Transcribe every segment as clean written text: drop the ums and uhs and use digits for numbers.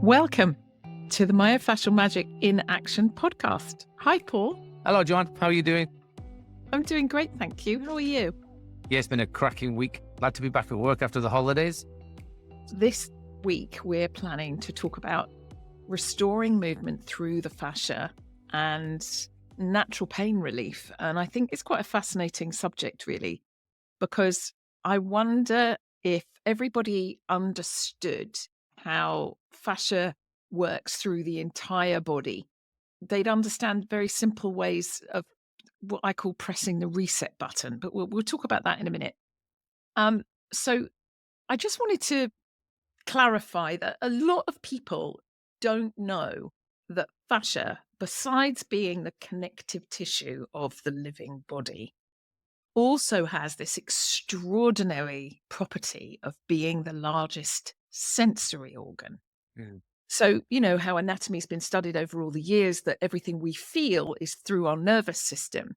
Welcome to the Myofascial Magic in Action podcast. Hi, Paul. Hello, Joanne. How are you doing? I'm doing great, thank you. How are you? Yeah, it's been a cracking week. Glad to be back at work after the holidays. This week, we're planning to talk about restoring movement through the fascia and natural pain relief. And I think it's quite a fascinating subject, really, because I wonder if everybody understood how fascia works through the entire body. They'd understand very simple ways of what I call pressing the reset button, but we'll talk about that in a minute. So I just wanted to clarify that a lot of people don't know that fascia, besides being the connective tissue of the living body, also has this extraordinary property of being the largest sensory organ. So, you know how anatomy's been studied over all the years, that everything we feel is through our nervous system.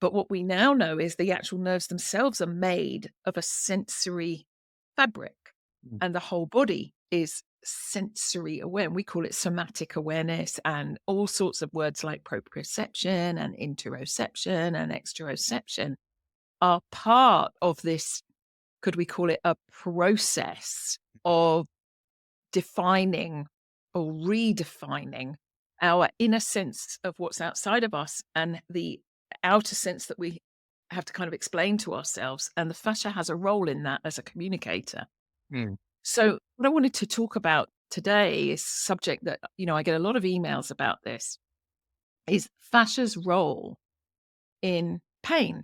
But what we now know is the actual nerves themselves are made of a sensory fabric, and the whole body is sensory aware. We call it somatic awareness, and all sorts of words like proprioception and interoception and exteroception are part of this. Could we call it a process of defining or redefining our inner sense of what's outside of us and the outer sense that we have to kind of explain to ourselves? And the fascia has a role in that as a communicator. So what I wanted to talk about today is a subject that, I get a lot of emails about this, is fascia's role in pain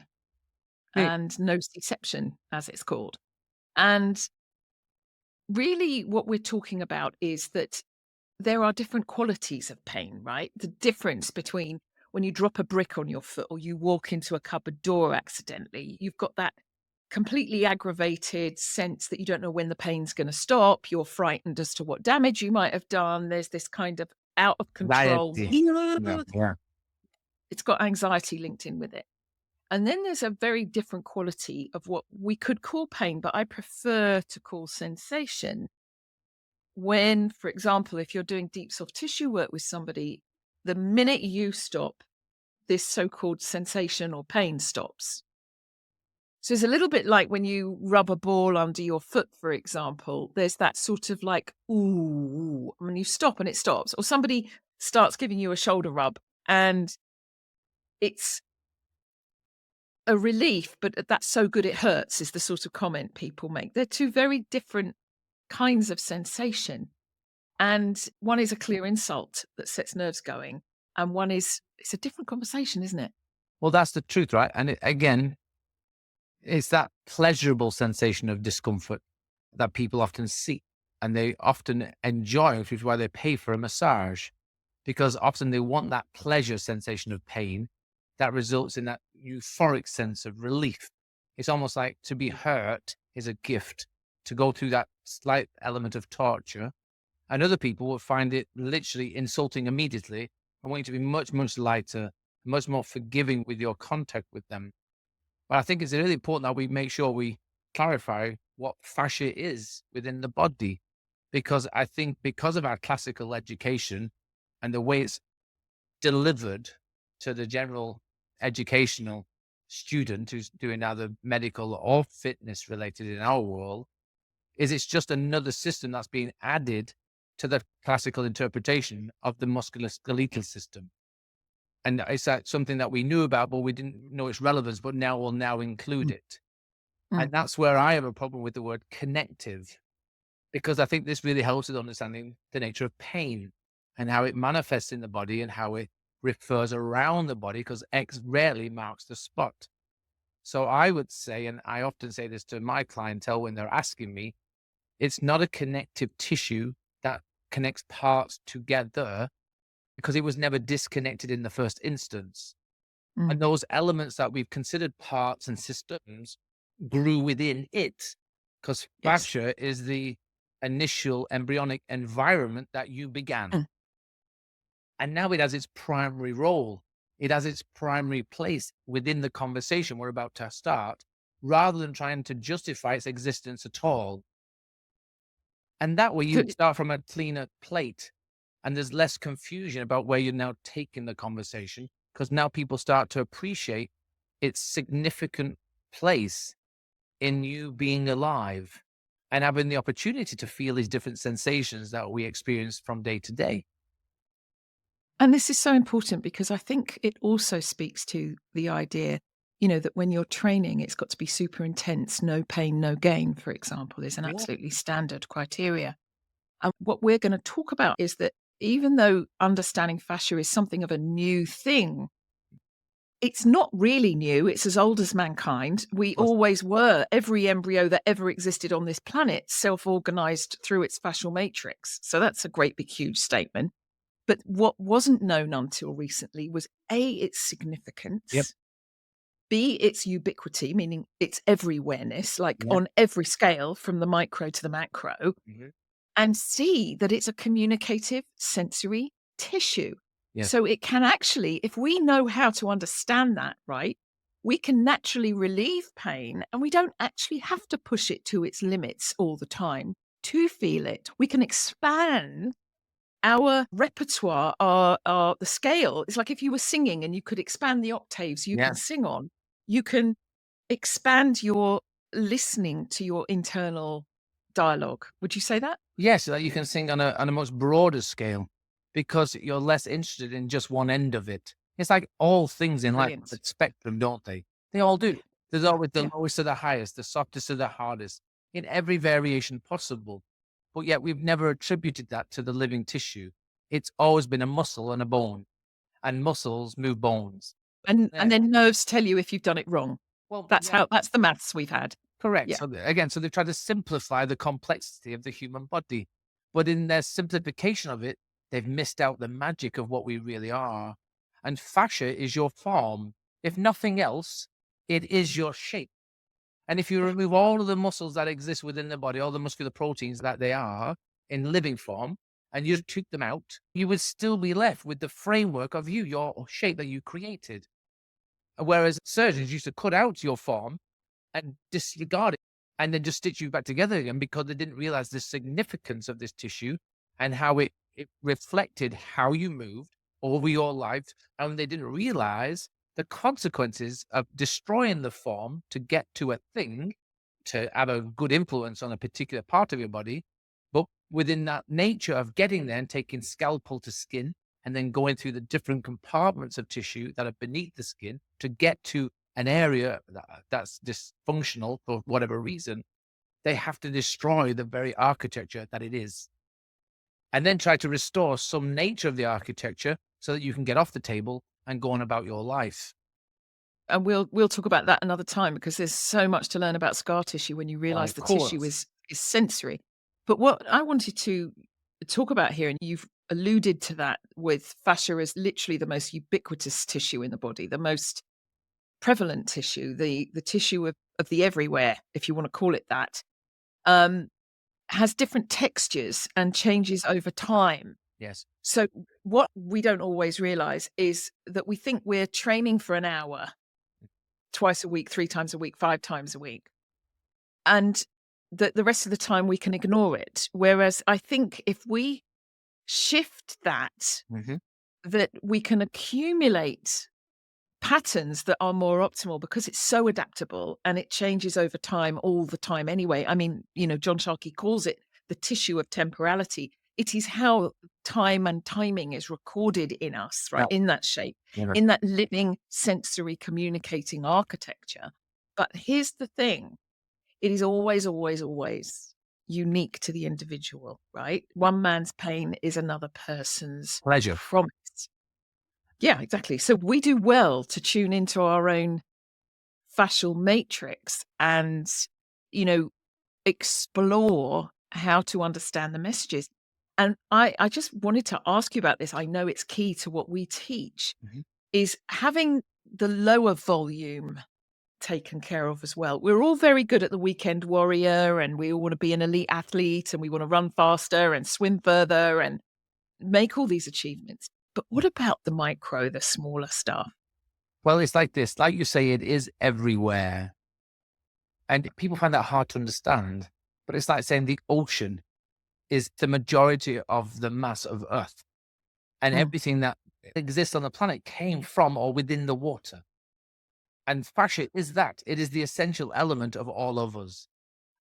and nociception, as it's called. And really what we're talking about is that there are different qualities of pain, right? The difference between when you drop a brick on your foot or you walk into a cupboard door accidentally, you've got that completely aggravated sense that you don't know when the pain's going to stop. You're frightened as to what damage you might have done. There's this kind of out of control. Yeah. It's got anxiety linked in with it. And then there's a very different quality of what we could call pain, but I prefer to call sensation. When, for example, if you're doing deep soft tissue work with somebody, the minute you stop, this so-called sensation or pain stops. So it's a little bit like when you rub a ball under your foot, for example, there's that sort of like, ooh, when you stop and it stops, or somebody starts giving you a shoulder rub and it's a relief, but that's so good it hurts, is the sort of comment people make. They're two very different kinds of sensation. And one is a clear insult that sets nerves going. And one is, it's a different conversation, isn't it? Well, that's the truth, right? And again, it's that pleasurable sensation of discomfort that people often seek and they often enjoy, which is why they pay for a massage, because often they want that pleasure sensation of pain that results in that euphoric sense of relief. It's almost like to be hurt is a gift, to go through that slight element of torture. And other people will find it literally insulting immediately and want you to be much, much lighter, much more forgiving with your contact with them. But I think it's really important that we make sure we clarify what fascia is within the body, because I think because of our classical education and the way it's delivered to the general educational student who's doing either medical or fitness related in our world, it's just another system that's being added to the classical interpretation of the musculoskeletal system. And it's something that we knew about, but we didn't know its relevance, but now we'll now include it. And that's where I have a problem with the word connective, because I think this really helps with understanding the nature of pain and how it manifests in the body and how it refers around the body, because X rarely marks the spot. So I would say, and I often say this to my clientele when they're asking me, it's not a connective tissue that connects parts together, because it was never disconnected in the first instance. And those elements that we've considered parts and systems grew within it, because fascia is the initial embryonic environment that you began. And now it has its primary role. It has its primary place within the conversation we're about to start, rather than trying to justify its existence at all. And that way you Good. start from a cleaner plate and there's less confusion about where you're now taking the conversation, because now people start to appreciate its significant place in you being alive and having the opportunity to feel these different sensations that we experience from day to day. And this is so important because I think it also speaks to the idea, that when you're training, it's got to be super intense. No pain, no gain, for example, is an Yeah. absolutely standard criteria. And what we're going to talk about is that even though understanding fascia is something of a new thing, it's not really new. It's as old as mankind. We Awesome. always were. Every embryo that ever existed on this planet self organized through its fascial matrix. So that's a great, big, huge statement. But what wasn't known until recently was A, its Yep. significance, B, its ubiquity, meaning its everywhereness, like Yeah. on every scale from the micro to the macro, Mhm. and C, that it's a communicative sensory tissue. Yes. So it can actually, if we know how to understand that, right, we can naturally relieve pain and we don't actually have to push it to its limits all the time to feel it. We can expand our repertoire, our the scale. It's like if you were singing and you could expand the octaves you can Yeah. sing on, you can expand your listening to your internal dialogue. Would you say that? Yes, that you can sing on a much broader scale because you're less interested in just one end of it. It's like all things in life have Brilliant. a spectrum, don't they? They all do. There's Yeah, always the yeah. lowest to the highest, the softest to the hardest, in every variation possible. But yet we've never attributed that to the living tissue. It's always been a muscle and a bone, and muscles move bones. And Yeah. then nerves tell you if you've done it wrong. Well, yeah. That's the maths we've had. Correct. Yeah. So again, so they've tried to simplify the complexity of the human body, but in their simplification of it, they've missed out the magic of what we really are. And fascia is your form. If nothing else, it is your shape. And if you Yeah. remove all of the muscles that exist within the body, all the muscular proteins that they are in living form, and you took them out, you would still be left with the framework of you, your shape that you created. Whereas surgeons used to cut out your form and disregard it and then just stitch you back together again because they didn't realize the significance of this tissue and how it reflected how you moved over your life. And they didn't realize the consequences of destroying the form to get to a thing to have a good influence on a particular part of your body. But within that nature of getting there and taking scalpel to skin and then going through the different compartments of tissue that are beneath the skin to get to an area that's dysfunctional for whatever reason, they have to destroy the very architecture that it is and then try to restore some nature of the architecture so that you can get off the table and go on about your life. And we'll talk about that another time because there's so much to learn about scar tissue when you Why, realize of the tissue course. is sensory. But what I wanted to talk about here, and you've alluded to that with fascia as literally the most ubiquitous tissue in the body, the most prevalent tissue, the tissue of the everywhere, if you want to call it that, um, has different textures and changes over time. Yes. So what we don't always realize is that we think we're training for an hour twice a week, 3 times a week, 5 times a week. And the rest of the time we can ignore it. Whereas I think if we shift that, Hmm. that we can accumulate patterns that are more optimal because it's so adaptable and it changes over time all the time anyway. I mean, John Sharkey calls it the tissue of temporality. It is how time and timing is recorded in us, Yeah. right? In that shape, Never. in that living sensory communicating architecture. But here's the thing, it is always, always, always unique to the individual, right? One man's pain is another person's Pleasure. promise. Yeah, exactly. So we do well to tune into our own fascial matrix and, you know, explore how to understand the messages. And I just wanted to ask you about this. I know it's key to what we teach Mhm. is having the lower volume taken care of as well. We're all very good at the weekend warrior and we all want to be an elite athlete and we want to run faster and swim further and make all these achievements. But what about the micro, the smaller stuff? Well, it's like this, like you say, it is everywhere. And people find that hard to understand, but it's like saying the ocean. is the majority of the mass of Earth. And Mm. everything that exists on the planet came from or within the water. And fascia is that. It is the essential element of all of us.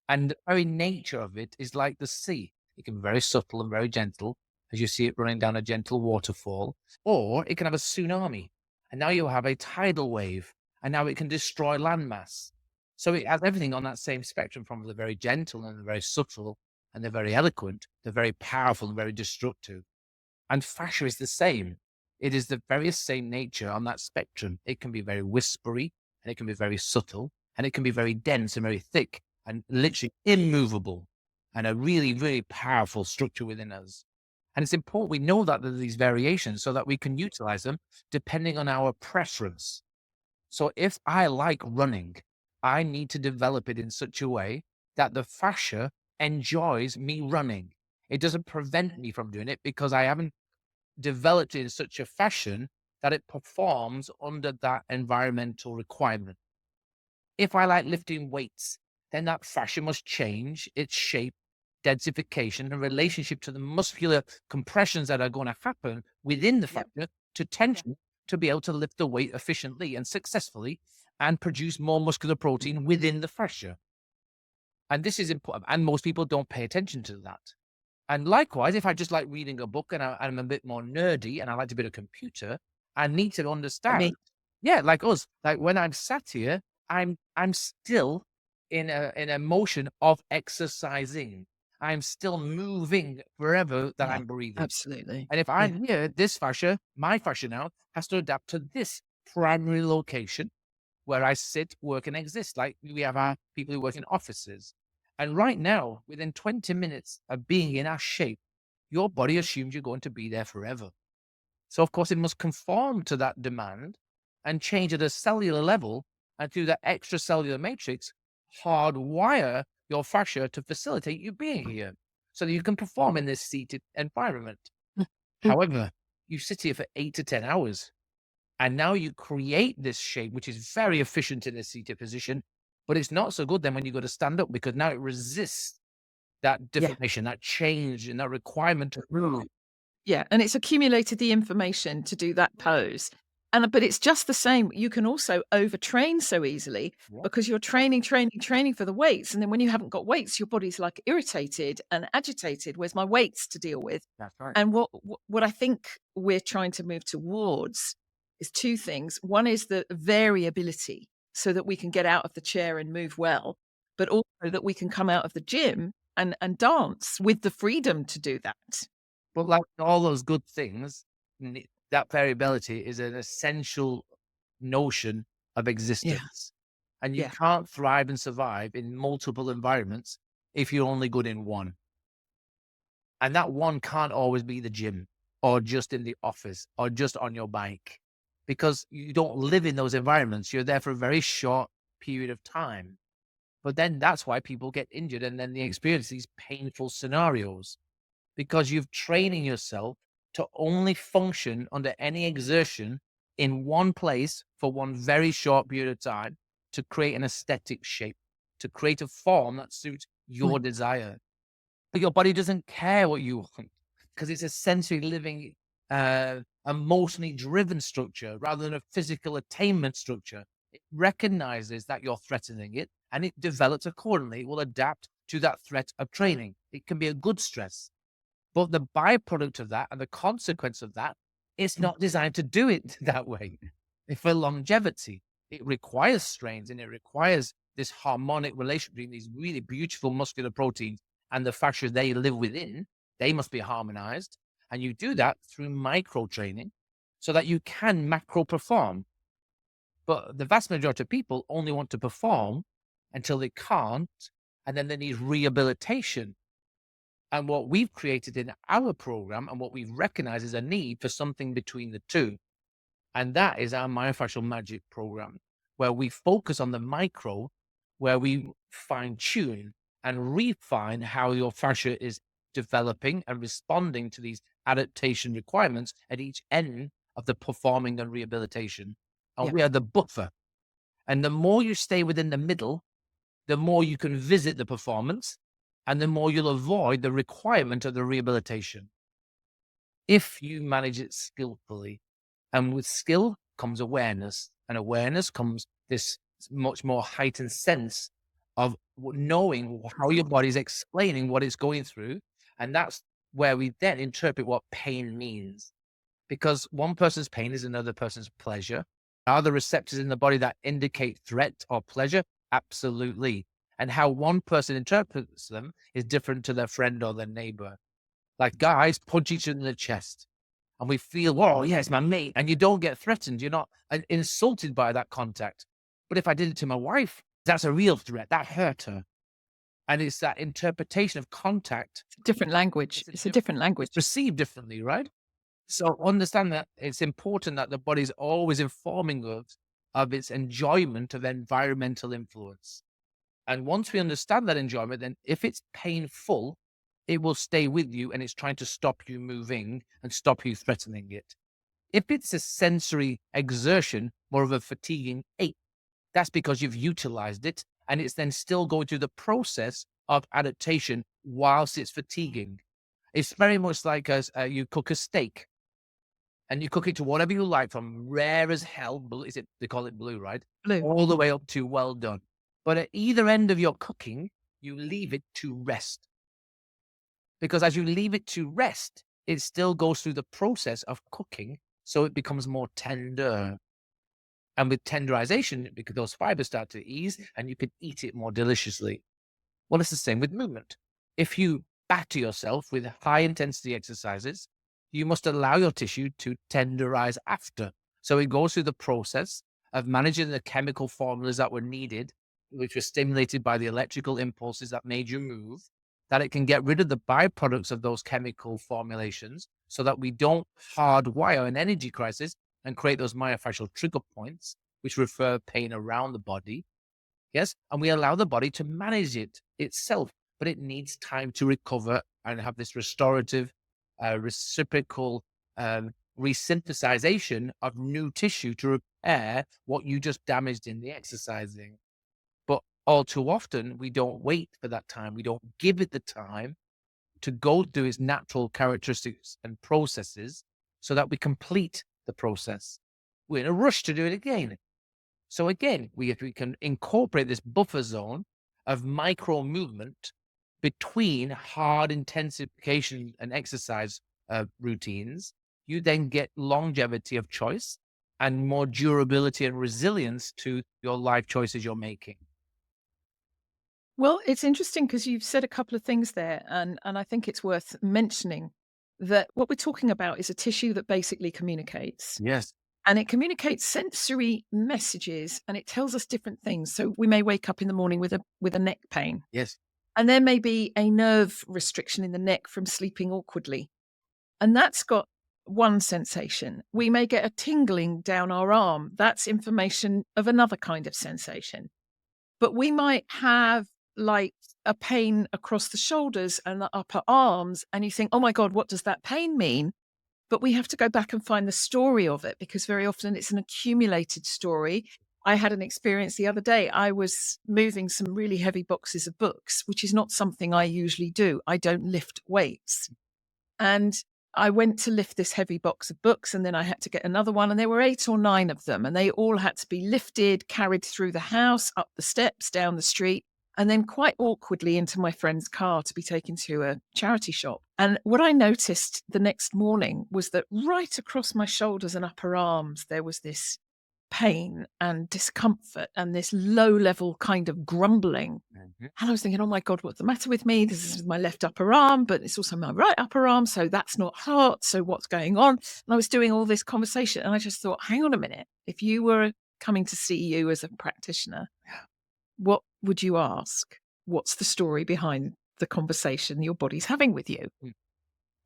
And the very nature of it is like the sea. It can be very subtle and very gentle, as you see it running down a gentle waterfall, or it can have a tsunami. And now you have a tidal wave, and now it can destroy landmass. So it has everything on that same spectrum, from the very gentle and the very subtle and the very eloquent, the very powerful and very destructive. And fascia is the same. It is the very same nature on that spectrum. It can be very whispery, and it can be very subtle, and it can be very dense and very thick and literally immovable, and a really, really powerful structure within us. And it's important we know that there are these variations so that we can utilize them depending on our preference. So if I like running, I need to develop it in such a way that the fascia enjoys me running. It doesn't prevent me from doing it because I haven't developed it in such a fashion that it performs under that environmental requirement. If I like lifting weights, then that fascia must change its shape, densification, and relationship to the muscular compressions that are going to happen within the Yep. fascia to tension to be able to lift the weight efficiently and successfully and produce more muscular protein within the fascia. And this is important. And most people don't pay attention to that. And likewise, if I just like reading a book and I'm a bit more nerdy and I like to be a computer, I need to Like understand. me. Yeah, like us. Like when I'm sat here, I'm still in a motion of exercising. I'm still moving wherever that Yeah, I'm breathing. absolutely. And if Yeah. I'm here, this fascia, my fascia now, has to adapt to this primary location where I sit, work, and exist. Like we have our people who work in offices. And right now, within 20 minutes of being in our shape, your body assumes you're going to be there forever. So, of course, it must conform to that demand and change at a cellular level and through that extracellular matrix, hardwire your fascia to facilitate you being here so that you can perform in this seated environment. Mm. However, you sit here for 8 to 10 hours and now you create this shape, which is very efficient in a seated position, but it's not so good then when you go to stand up because now it resists that Yeah. deformation, that change, and that requirement to move. Yeah, and it's accumulated the information to do that pose. And but it's just the same. You can also overtrain so easily Yeah, because you're training for the weights. And then when you haven't got weights, your body's like irritated and agitated. Where's my weights to deal with? that's right. And what I think we're trying to move towards is two things. One is the variability so that we can get out of the chair and move well, but also that we can come out of the gym and dance with the freedom to do that. But like all those good things, that variability is an essential notion of Yeah. existence. And you Yeah. can't thrive and survive in multiple environments if you're only good in one. And that one can't always be the gym or just in the office or just on your bike because you don't live in those environments. You're there for a very short period of time. But then that's why people get injured and then they experience these painful scenarios because you've training yourself to only function under any exertion in one place for one very short period of time to create an aesthetic shape, to create a form that suits Mm. your desire. But your body doesn't care what you want because it's a sensory living, emotionally driven structure rather than a physical attainment structure. It recognizes that you're threatening it and it develops accordingly. It will adapt to that threat of training. It can be a good stress, but the byproduct of that and the consequence of that, it's Mm. not designed to do it that way. For longevity, it requires strains and it requires this harmonic relationship between these really beautiful muscular proteins and the fascia they live within. They must be harmonized. And you do that through micro training so that you can macro perform. But the vast majority of people only want to perform until they can't. And then they need rehabilitation, and what we've created in our program and what we've recognized is a need for something between the two. And that is our Myofascial Magic program, where we focus on the micro, where we fine tune and refine how your fascia is developing and responding to these adaptation requirements at each end of the performing and rehabilitation. And Yeah. we are the buffer. And the more you stay within the middle, the more you can visit the performance and the more you'll avoid the requirement of the rehabilitation if you manage it skillfully. And with skill comes awareness, and awareness comes this much more heightened sense of knowing how your body's explaining what it's going through. And that's where we then interpret what pain means. Because one person's pain is another person's pleasure. Are there receptors in the body that indicate threat or pleasure? Absolutely. And how one person interprets them is different to their friend or their neighbor. Like guys punch each other in the chest and we feel, oh, yeah, it's my mate. And you don't get threatened. You're not insulted by that contact. But if I did it to my wife, that's a real threat. That hurt her. And it's that interpretation of contact. Different language. It's a different language. It's perceived differently, right? So understand that it's important that the body's always informing us of its enjoyment of environmental influence. And once we understand that enjoyment, then if it's painful, it will stay with you and it's trying to stop you moving and stop you threatening it. If it's a sensory exertion, more of a fatiguing ache, that's because you've utilized it and it's then still going through the process of adaptation whilst it's fatiguing. It's very much like as you cook a steak and you cook it to whatever you like, from rare as hell, they call it blue, right? Blue. All the way up to well done. But at either end of your cooking, you leave it to rest. Because as you leave it to rest, it still goes through the process of cooking, so it becomes more tender. And with tenderization, because those fibers start to ease and you can eat it more deliciously. Well, it's the same with movement. If you batter yourself with high intensity exercises, you must allow your tissue to tenderize after. So it goes through the process of managing the chemical formulas that were needed, which were stimulated by the electrical impulses that made you move, that it can get rid of the byproducts of those chemical formulations so that we don't hardwire an energy crisis and create those myofascial trigger points, which refer pain around the body. Yes. And we allow the body to manage it itself, but it needs time to recover and have this restorative, reciprocal resynthesization of new tissue to repair what you just damaged in the exercising. But all too often, we don't wait for that time. We don't give it the time to go through its natural characteristics and processes so that we complete the process. We're in a rush to do it again. So again, we can incorporate this buffer zone of micro movement between hard intensification and exercise routines. You then get longevity of choice and more durability and resilience to your life choices you're making. Well, it's interesting because you've said a couple of things there, and I think it's worth mentioning that what we're talking about is a tissue that basically communicates. Yes. And it communicates sensory messages and it tells us different things. So we may wake up in the morning with a neck pain. Yes. And there may be a nerve restriction in the neck from sleeping awkwardly. And that's got one sensation. We may get a tingling down our arm. That's information of another kind of sensation. But we might have like a pain across the shoulders and the upper arms. And you think, oh my God, what does that pain mean? But we have to go back and find the story of it because very often it's an accumulated story. I had an experience the other day. I was moving some really heavy boxes of books, which is not something I usually do. I don't lift weights. And I went to lift this heavy box of books and then I had to get another one. And there were 8 or 9 of them and they all had to be lifted, carried through the house, up the steps, down the street, and then quite awkwardly into my friend's car to be taken to a charity shop. And what I noticed the next morning was that right across my shoulders and upper arms, there was this pain and discomfort and this low-level kind of grumbling. Mm-hmm. And I was thinking, oh my God, what's the matter with me? This is my left upper arm, but it's also my right upper arm. So that's not hot. So what's going on? And I was doing all this conversation and I just thought, hang on a minute. If you were coming to see you as a practitioner, what would you ask? What's the story behind the conversation your body's having with you? Mm.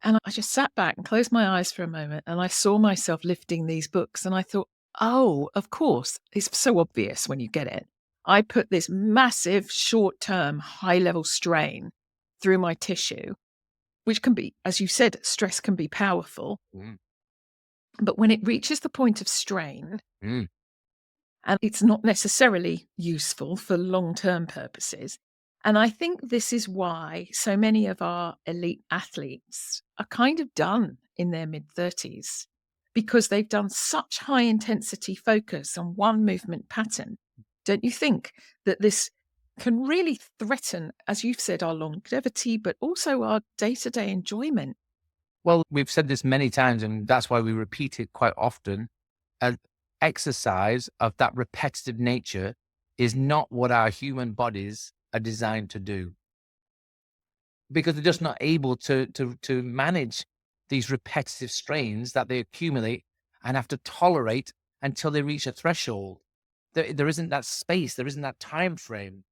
And I just sat back and closed my eyes for a moment and I saw myself lifting these books and I thought, oh, of course, it's so obvious when you get it. I put this massive short-term high-level strain through my tissue, which can be, as you said, stress can be powerful. Mm. But when it reaches the point of strain, Mm. and it's not necessarily useful for long-term purposes, And I think this is why so many of our elite athletes are kind of done in their mid 30s because they've done such high intensity focus on one movement pattern. Don't you think that this can really threaten, as you've said, our longevity, but also our day to day enjoyment? Well, we've said this many times, and that's why we repeat it quite often. An exercise of that repetitive nature is not what our human bodies are designed to do, because they're just not able to manage these repetitive strains that they accumulate and have to tolerate until they reach a threshold. There isn't that space, there isn't that time frame.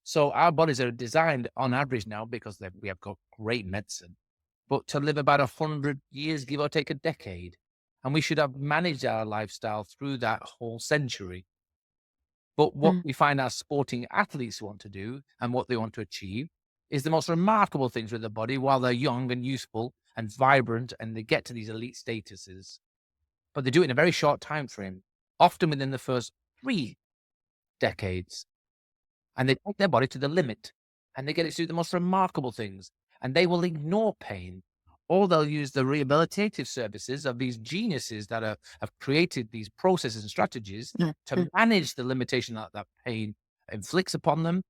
So our bodies are designed on average now, because we have got great medicine, but to live about 100 years, give or take a decade. And we should have managed our lifestyle through that whole century. But what Mm. we find our sporting athletes want to do and what they want to achieve is the most remarkable things with the body while they're young and youthful and vibrant, and they get to these elite statuses. But they do it in a very short time frame, often within the first 3 decades. And they take their body to the limit, and they get it to do the most remarkable things, and they will ignore pain, or they'll use the rehabilitative services of these geniuses that have created these processes and strategies Mm, to mm. manage the limitation that pain inflicts upon them,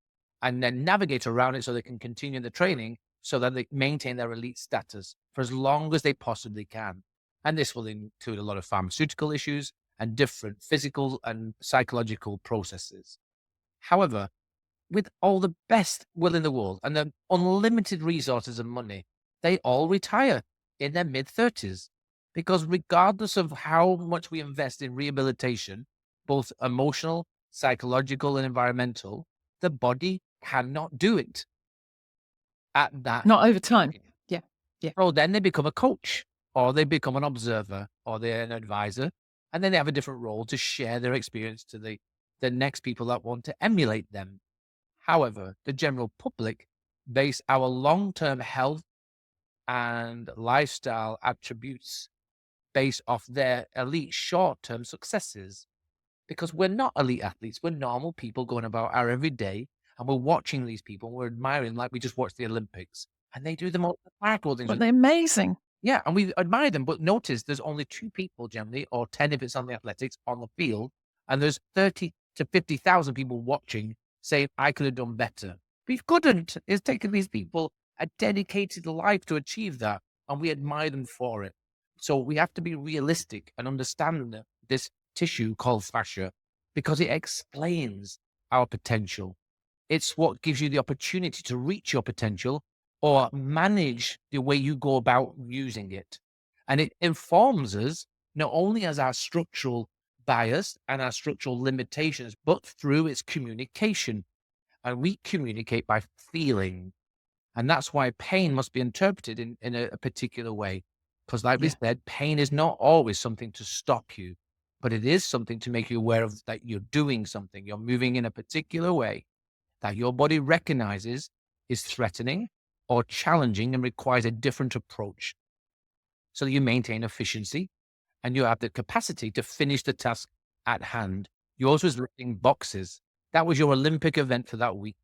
and then navigate around it so they can continue the training, so that they maintain their elite status for as long as they possibly can. And this will include a lot of pharmaceutical issues and different physical and psychological processes. However, with all the best will in the world and the unlimited resources and money, they all retire in their mid 30s. Because regardless of how much we invest in rehabilitation, both emotional, psychological, and environmental, the body cannot do it at that. Not over time. Yeah. Yeah. So then they become a coach, or they become an observer, or they're an advisor, and then they have a different role to share their experience to the next people that want to emulate them. However, the general public base our long-term health and lifestyle attributes based off their elite short-term successes, because we're not elite athletes. We're normal people going about our everyday, and we're watching these people. We're admiring, like we just watched the Olympics, and they do the most remarkable things. But they're amazing. Yeah, and we admire them, but notice there's only 2 people generally, or 10 if it's on the athletics, on the field, and there's 30 to 50,000 people watching saying, "I could have done better." We couldn't. It's taken these people a dedicated life to achieve that, and we admire them for it. So we have to be realistic and understand that this tissue called fascia, because it explains our potential. It's what gives you the opportunity to reach your potential or manage the way you go about using it. And it informs us not only as our structural bias and our structural limitations, but through its communication. And we communicate by feeling. And that's why pain must be interpreted in a particular way. Because, like we Yeah. said, pain is not always something to stop you, but it is something to make you aware of that you're doing something, you're moving in a particular way that your body recognizes is threatening or challenging and requires a different approach. So that you maintain efficiency and you have the capacity to finish the task at hand. Yours was lifting boxes. That was your Olympic event for that week.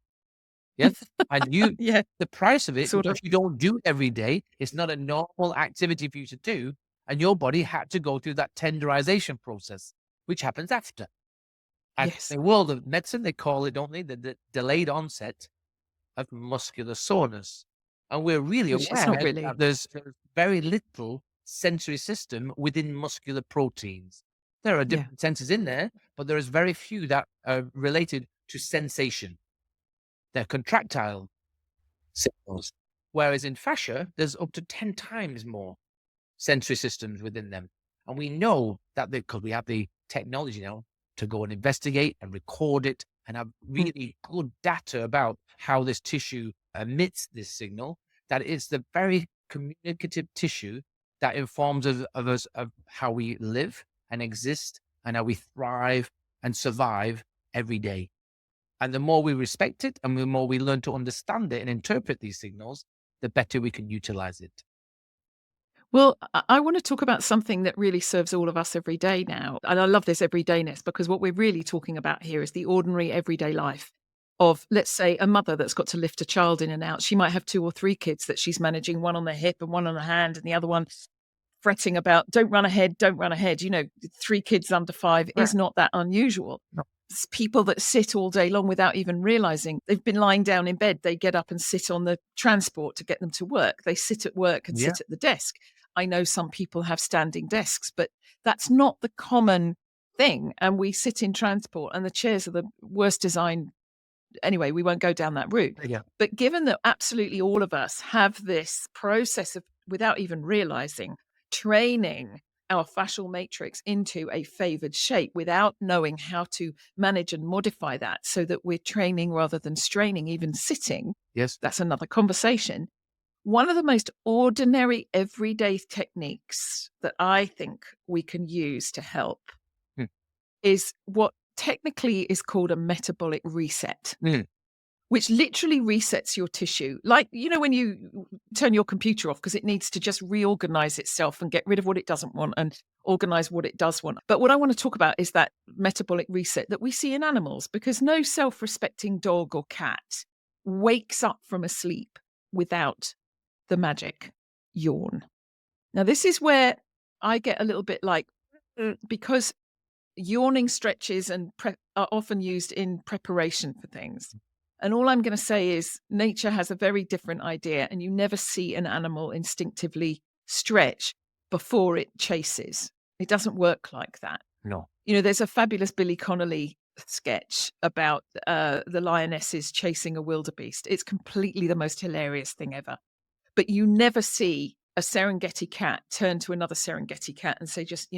Yes. And Yeah. the price of it, Sort because of. you don't do it every day, it's not a normal activity for you to do. And your body had to go through that tenderization process, which happens after. And Yes. in the world of medicine, they call it, don't they, the delayed onset of muscular soreness. And we're really Which it's aware not really. that there's very little sensory system within muscular proteins. There are Yeah. different sensors in there, but there is very few that are related to sensation. They're contractile signals. Whereas in fascia, there's up to 10 times more sensory systems within them. And we know that because we have the technology now to go and investigate and record it and have Mm. really good data about how this tissue emits this signal, that it's the very communicative tissue that informs of us of how we live and exist and how we thrive and survive every day. And the more we respect it and the more we learn to understand it and interpret these signals, the better we can utilize it. Well, I want to talk about something that really serves all of us every day now. And I love this everydayness because what we're really talking about here is the ordinary everyday life of, let's say, a mother that's got to lift a child in and out. She might have 2 or 3 kids that she's managing, one on the hip and one on the hand, and the other one fretting about, don't run ahead, don't run ahead. 3 kids under 5 is not that unusual. No. It's people that sit all day long without even realizing they've been lying down in bed. They get up and sit on the transport to get them to work. They sit at work and sit at the desk. I know some people have standing desks, but that's not the common thing. And we sit in transport, and the chairs are the worst design. Anyway, we won't go down that route. Yeah. But given that absolutely all of us have this process of, without even realizing, training our fascial matrix into a favored shape without knowing how to manage and modify that so that we're training rather than straining, even sitting. Yes. That's another conversation. One of the most ordinary everyday techniques that I think we can use to help is what technically is called a metabolic reset, which literally resets your tissue. Like, when you turn your computer off because it needs to just reorganize itself and get rid of what it doesn't want and organize what it does want. But what I want to talk about is that metabolic reset that we see in animals, because no self-respecting dog or cat wakes up from a sleep without the magic yawn. Now, this is where I get a little bit like, because yawning stretches are often used in preparation for things. And all I'm going to say is nature has a very different idea, and you never see an animal instinctively stretch before it chases. It doesn't work like that. No. There's a fabulous Billy Connolly sketch about the lionesses chasing a wildebeest. It's completely the most hilarious thing ever. But you never see a Serengeti cat turn to another Serengeti cat and say, just,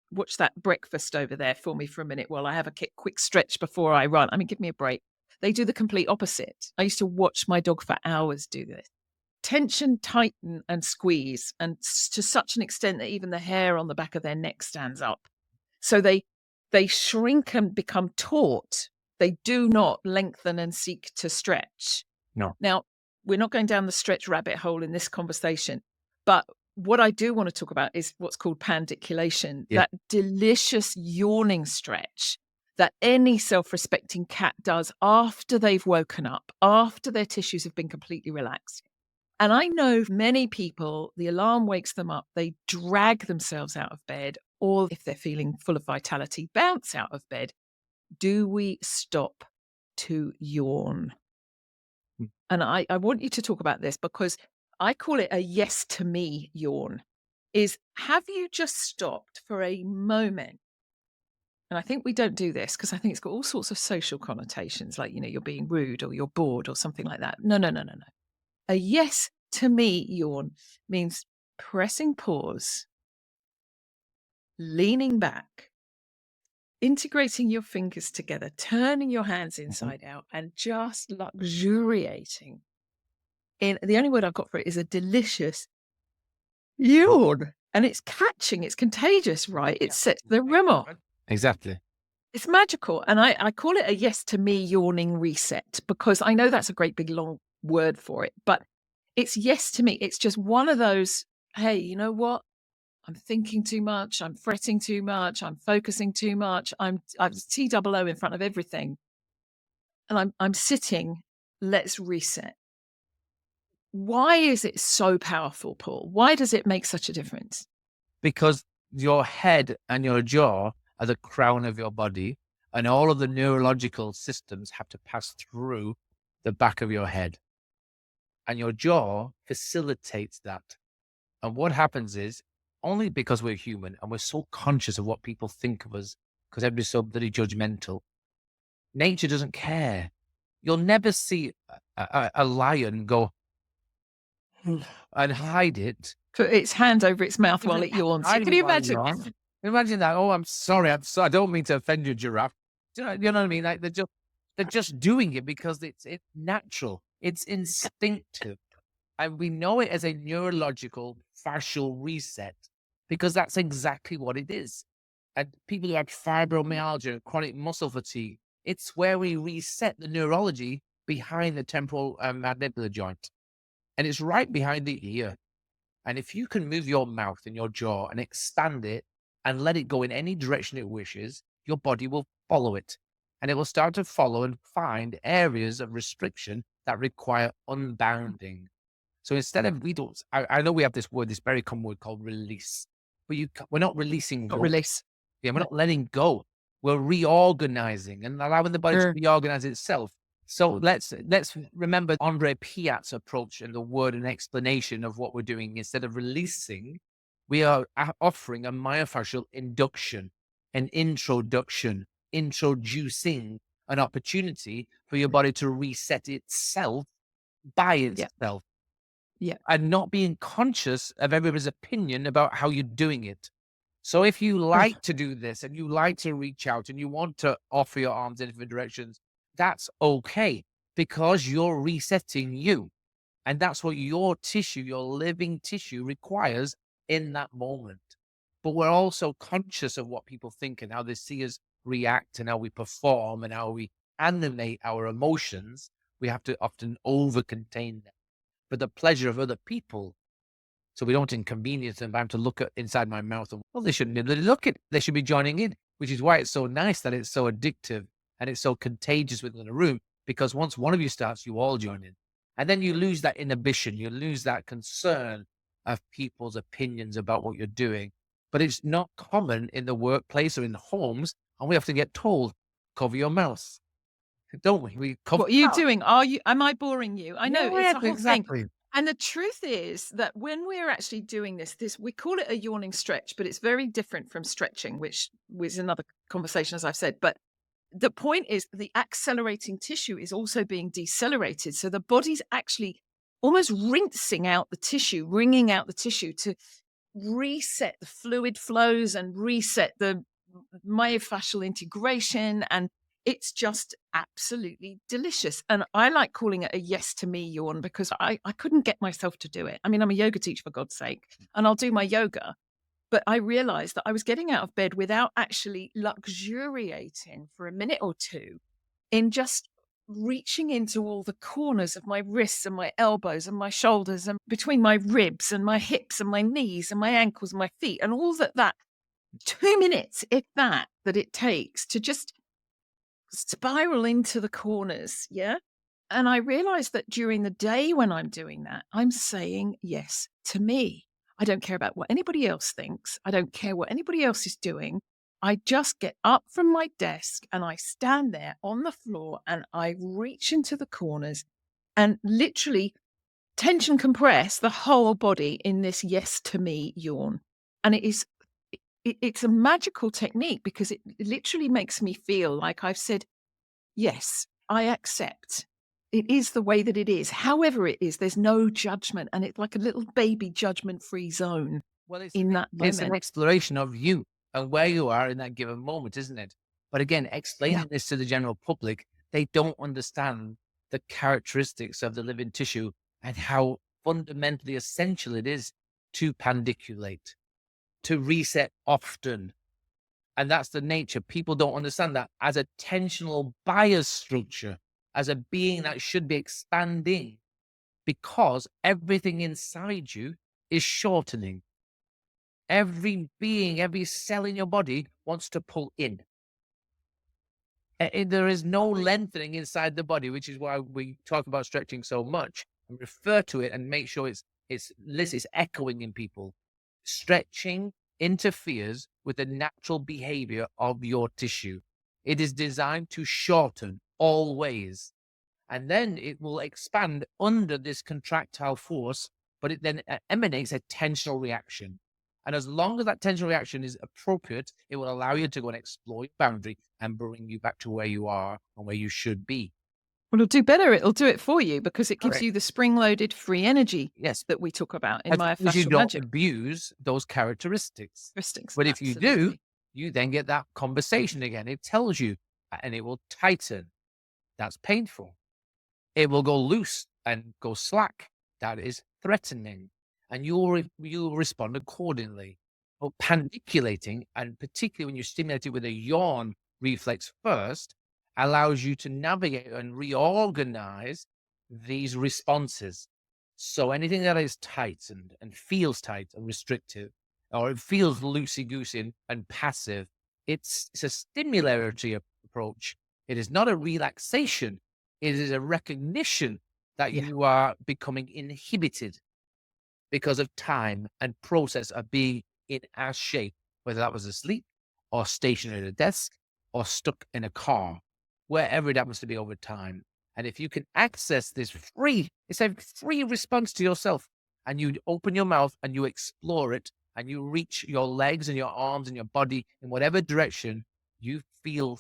watch that breakfast over there for me for a minute while I have a quick stretch before I run. I mean, give me a break. They do the complete opposite. I used to watch my dog for hours do this. Tension, tighten, and squeeze, and to such an extent that even the hair on the back of their neck stands up. So they shrink and become taut. They do not lengthen and seek to stretch. No. Now, we're not going down the stretch rabbit hole in this conversation, but what I do want to talk about is what's called pandiculation, that delicious yawning stretch that any self-respecting cat does after they've woken up, after their tissues have been completely relaxed. And I know many people, the alarm wakes them up, they drag themselves out of bed, or if they're feeling full of vitality, bounce out of bed. Do we stop to yawn? And I want you to talk about this because I call it a yes to me yawn. Have you just stopped for a moment? And I think we don't do this because I think it's got all sorts of social connotations, like, you're being rude or you're bored or something like that. No. A yes to me yawn means pressing pause, leaning back, integrating your fingers together, turning your hands inside out, and just luxuriating in, the only word I've got for it is a delicious yawn. And it's catching, it's contagious, right? It sets the room off. Exactly. It's magical. And I call it a yes to me yawning reset because I know that's a great big long word for it, but it's yes to me. It's just one of those, hey, you know what? I'm thinking too much. I'm fretting too much. I'm focusing too much. I'm TOO in front of everything. And I'm sitting. Let's reset. Why is it so powerful, Paul? Why does it make such a difference? Because your head and your jaw are the crown of your body, and all of the neurological systems have to pass through the back of your head. And your jaw facilitates that. And what happens is, only because we're human and we're so conscious of what people think of us, because everybody's so bloody judgmental, nature doesn't care. You'll never see a lion go and hide it. Put its hand over its mouth while it yawns. Can you imagine? Imagine that. Oh, I'm sorry. I don't mean to offend your giraffe. You know what I mean? Like they're just doing it because it's natural. It's instinctive. And we know it as a neurological fascial reset because that's exactly what it is. And people who have fibromyalgia, chronic muscle fatigue, it's where we reset the neurology behind the temporal mandibular joint. And it's right behind the ear. And if you can move your mouth and your jaw and expand it and let it go in any direction it wishes, your body will follow it. and it will start to follow and find areas of restriction that require unbounding. So instead of, I know we have this word, this very common word called release, but we're not releasing Not go. release. Yeah, we're No. not letting go. We're reorganizing and allowing the body to reorganize itself. So let's remember Andre Piat's approach and the word and explanation of what we're doing. Instead of releasing, we are offering a myofascial induction, an introduction, introducing an opportunity for your body to reset itself by Yeah. itself Yeah. and not being conscious of everybody's opinion about how you're doing it. So if you Ugh. like to do this and you like to reach out and you want to offer your arms in different directions, that's okay because you're resetting you. And that's what your tissue, your living tissue requires in that moment. But we're also conscious of what people think and how they see us react and how we perform and how we animate our emotions. We have to often over contain them for the pleasure of other people. So we don't inconvenience them by having to look at inside my mouth and, well, they shouldn't be looking. They should be joining in, which is why it's so nice that it's so addictive and it's so contagious within a room, because once one of you starts, you all join in. And then you lose that inhibition, you lose that concern of people's opinions about what you're doing. But it's not common in the workplace or in homes, and we have to get told, cover your mouth, don't we? We cover What are you our mouth. doing? Am I boring you? I know it's Yeah, a whole thing. exactly. And the truth is that when we're actually doing this, we call it a yawning stretch, but it's very different from stretching, which was another conversation, as I've said. But the point is the accelerating tissue is also being decelerated. So the body's actually almost rinsing out the tissue, wringing out the tissue to reset the fluid flows and reset the myofascial integration. And it's just absolutely delicious. And I like calling it a yes to me yawn because I couldn't get myself to do it. I mean, I'm a yoga teacher, for God's sake, and I'll do my yoga. But I realized that I was getting out of bed without actually luxuriating for a minute or two in just reaching into all the corners of my wrists and my elbows and my shoulders and between my ribs and my hips and my knees and my ankles and my feet and all that 2 minutes, if that it takes to just spiral into the corners. Yeah. And I realize that during the day when I'm doing that, I'm saying yes to me. I don't care about what anybody else thinks. I don't care what anybody else is doing. I just get up from my desk and I stand there on the floor and I reach into the corners and literally tension compress the whole body in this yes to me yawn. And it's a magical technique because it literally makes me feel like I've said, yes, I accept. It is the way that it is. However it is, there's no judgment, and it's like a little baby judgment-free zone Well, it's in that it's an moment. exploration of you and where you are in that given moment, isn't it? But again, Yeah. explaining this to the general public, they don't understand the characteristics of the living tissue and how fundamentally essential it is to pandiculate, to reset often. And that's the nature. People don't understand that as a tensional bias structure, as a being that should be expanding, because everything inside you is shortening. Every being, every cell in your body wants to pull in. There is no lengthening inside the body, which is why we talk about stretching so much and refer to it and make sure it's echoing in people. Stretching interferes with the natural behavior of your tissue. It is designed to shorten always, and then it will expand under this contractile force, but it then emanates a tensional reaction. And as long as that tensional reaction is appropriate, it will allow you to go and explore your boundary and bring you back to where you are and where you should be. Well, it'll do better. It'll do it for you because it gives Correct. you the spring-loaded free energy Yes, that we talk about in as long as you myofascial don't magic. abuse those characteristics. Characteristics, But if you do, absolutely. you then get that conversation again. It tells you, and it will tighten. That's painful. It will go loose and go slack. That is threatening. And you'll respond accordingly. But pandiculating, and particularly when you stimulate it with a yawn reflex first, allows you to navigate and reorganize these responses. So anything that is tight and feels tight and restrictive, or it feels loosey goosey and passive, it's a stimulatory approach. It is not a relaxation. It is a recognition that Yeah. you are becoming inhibited because of time and process of being in our shape, whether that was asleep or stationary at a desk or stuck in a car, wherever it happens to be over time. And if you can access this free, it's a free response to yourself, and you open your mouth and you explore it and you reach your legs and your arms and your body in whatever direction you feel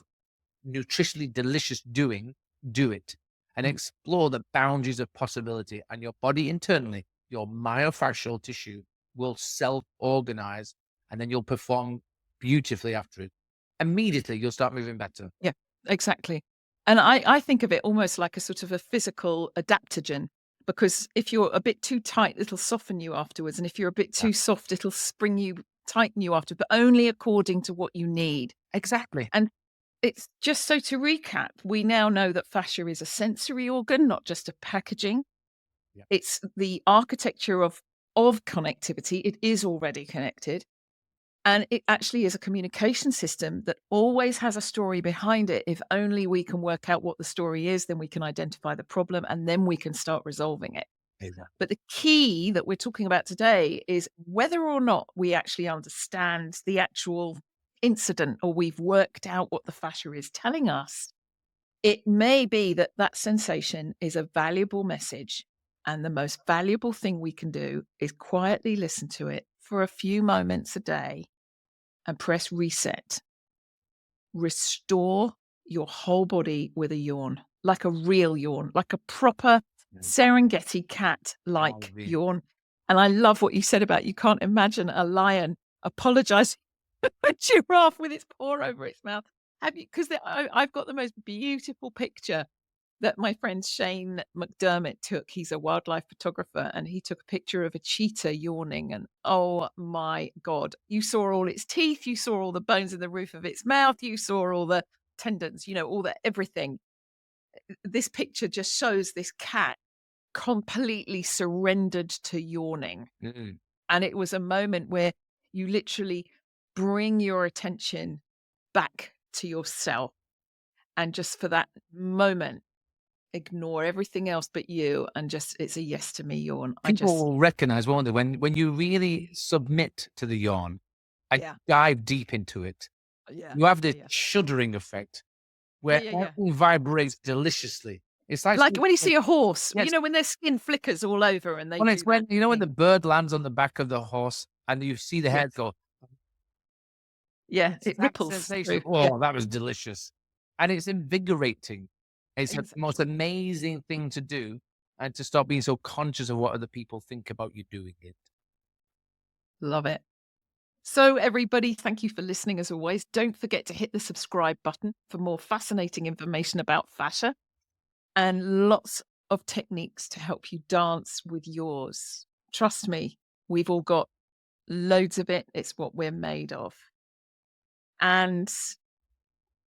nutritionally delicious doing, do it and Mm. explore the boundaries of possibility. And your body internally, your myofascial tissue will self organize, and then you'll perform beautifully after it. Immediately, you'll start moving better. Yeah, exactly. And I think of it almost like a sort of a physical adaptogen, because if you're a bit too tight, it'll soften you afterwards. And if you're a bit Yeah. too soft, it'll spring you, tighten you after, but only according to what you need. Exactly. And it's just so to recap, we now know that fascia is a sensory organ, not just a packaging. Yeah. It's the architecture of connectivity. It is already connected. And it actually is a communication system that always has a story behind it. If only we can work out what the story is, then we can identify the problem and then we can start resolving it. Exactly. But the key that we're talking about today is whether or not we actually understand the actual incident or we've worked out what the fascia is telling us. It may be that that sensation is a valuable message. And the most valuable thing we can do is quietly listen to it for a few moments a day and press reset. Restore your whole body with a yawn, like a real yawn, like a proper Mm. Serengeti Oh, cat-like yeah. yawn. And I love what you said about you can't imagine a lion apologizing to a giraffe with its paw over its mouth. Have you? Because I've got the most beautiful picture that my friend Shane McDermott took. He's a wildlife photographer, and he took a picture of a cheetah yawning. And oh my God, you saw all its teeth, you saw all the bones in the roof of its mouth, you saw all the tendons, all the everything. This picture just shows this cat completely surrendered to yawning. Mm-mm. And it was a moment where you literally bring your attention back to yourself. And just for that moment, ignore everything else but you and just it's a yes to me yawn. I People just will recognize, won't they, when you really submit to the yawn and yeah. dive deep into it, Yeah. you have Yeah, this yeah. shuddering effect Yeah, where yeah, yeah. everything vibrates deliciously. It's like, Like when you see a horse, yes, when their skin flickers all over and they well, it's do that when, when the thing. bird lands on the back of the horse and you see the head Yes. go, Yeah, it's it that ripples sensation through. of, Yeah, oh, that was delicious. And it's invigorating. It's the most exactly. amazing thing to do, and to stop being so conscious of what other people think about you doing it. Love it. So everybody, thank you for listening as always. Don't forget to hit the subscribe button for more fascinating information about fascia and lots of techniques to help you dance with yours. Trust me, we've all got loads of it. It's what we're made of. And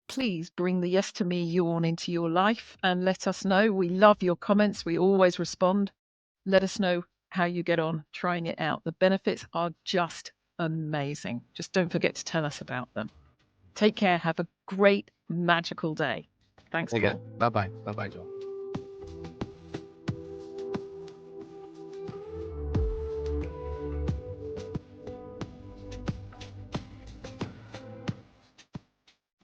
please bring the yes to me yawn into your life and let us know. We love your comments. We always respond. Let us know how you get on trying it out. The benefits are just amazing. Just don't forget to tell us about them. Take care. Have a great, magical day. Thanks, Again, Paul. bye bye. Bye bye, Joe.